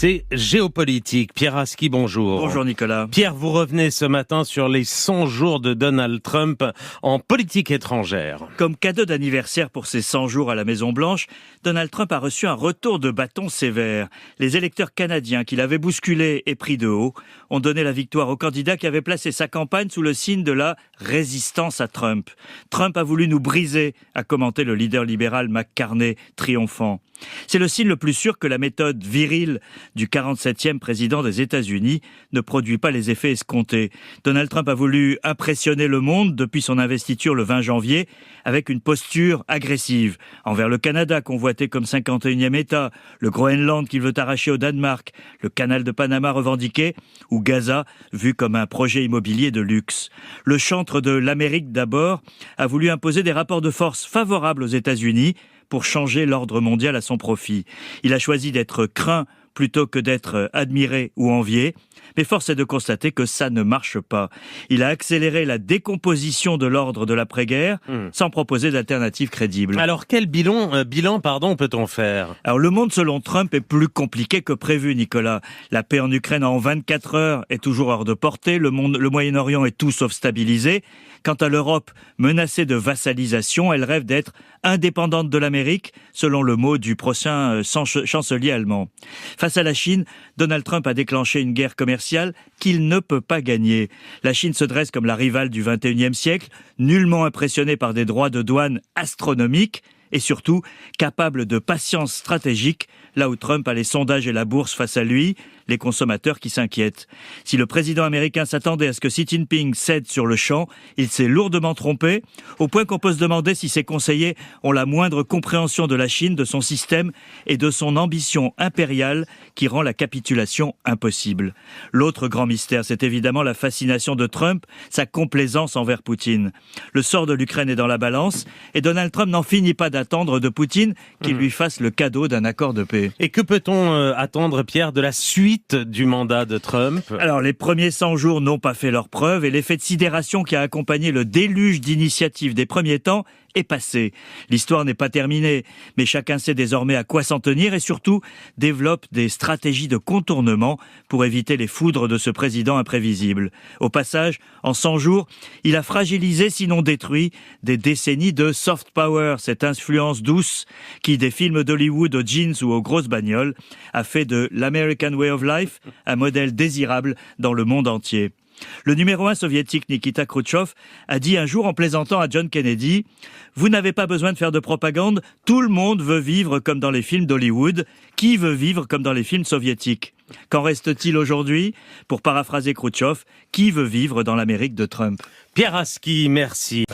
C'est géopolitique. Pierre Aski, bonjour. Bonjour Nicolas. Pierre, vous revenez ce matin sur les 100 jours de Donald Trump en politique étrangère. Comme cadeau d'anniversaire pour ses 100 jours à la Maison-Blanche, Donald Trump a reçu un retour de bâton sévère. Les électeurs canadiens qui l'avaient bousculé et pris de haut ont donné la victoire au candidat qui avait placé sa campagne sous le signe de la résistance à Trump. Trump a voulu nous briser, a commenté le leader libéral McCartney, triomphant. C'est le signe le plus sûr que la méthode virile du 47e président des États-Unis ne produit pas les effets escomptés. Donald Trump a voulu impressionner le monde depuis son investiture le 20 janvier avec une posture agressive envers le Canada convoité comme 51e État, le Groenland qu'il veut arracher au Danemark, le canal de Panama revendiqué ou Gaza vu comme un projet immobilier de luxe. Le chantre de l'Amérique d'abord a voulu imposer des rapports de force favorables aux États-Unis pour changer l'ordre mondial à son profit. Il a choisi d'être craint plutôt que d'être admiré ou envié. Mais force est de constater que ça ne marche pas. Il a accéléré la décomposition de l'ordre de l'après-guerre sans proposer d'alternative crédible. Alors quel bilan peut-on faire ? Alors le monde selon Trump est plus compliqué que prévu, Nicolas. La paix en Ukraine en 24 heures est toujours hors de portée. Le Moyen-Orient est tout sauf stabilisé. Quant à l'Europe, menacée de vassalisation, elle rêve d'être indépendante de l'Amérique, selon le mot du prochain chancelier allemand. Face à la Chine, Donald Trump a déclenché une guerre commerciale qu'il ne peut pas gagner. La Chine se dresse comme la rivale du 21e siècle, nullement impressionnée par des droits de douane astronomiques, et surtout capable de patience stratégique, là où Trump a les sondages et la bourse face à lui, les consommateurs qui s'inquiètent. Si le président américain s'attendait à ce que Xi Jinping cède sur le champ, il s'est lourdement trompé, au point qu'on peut se demander si ses conseillers ont la moindre compréhension de la Chine, de son système et de son ambition impériale qui rend la capitulation impossible. L'autre grand mystère, c'est évidemment la fascination de Trump, sa complaisance envers Poutine. Le sort de l'Ukraine est dans la balance et Donald Trump n'en finit pas d'attendre de Poutine qu'il lui fasse le cadeau d'un accord de paix. Et que peut-on attendre, Pierre, de la suite du mandat de Trump ? Alors, les premiers 100 jours n'ont pas fait leur preuve et l'effet de sidération qui a accompagné le déluge d'initiatives des premiers temps est passé. L'histoire n'est pas terminée, mais chacun sait désormais à quoi s'en tenir et surtout développe des stratégies de contournement pour éviter les foudres de ce président imprévisible. Au passage, en 100 jours, il a fragilisé, sinon détruit, des décennies de soft power, cette influence douce qui, des films d'Hollywood aux jeans ou aux grosses bagnoles, a fait de l'American Way of Life un modèle désirable dans le monde entier. Le numéro 1 soviétique Nikita Khrouchtchev a dit un jour en plaisantant à John Kennedy « Vous n'avez pas besoin de faire de propagande, tout le monde veut vivre comme dans les films d'Hollywood. Qui veut vivre comme dans les films soviétiques ?» Qu'en reste-t-il aujourd'hui ? Pour paraphraser Khrouchtchev, qui veut vivre dans l'Amérique de Trump ? Pierre Aski, merci.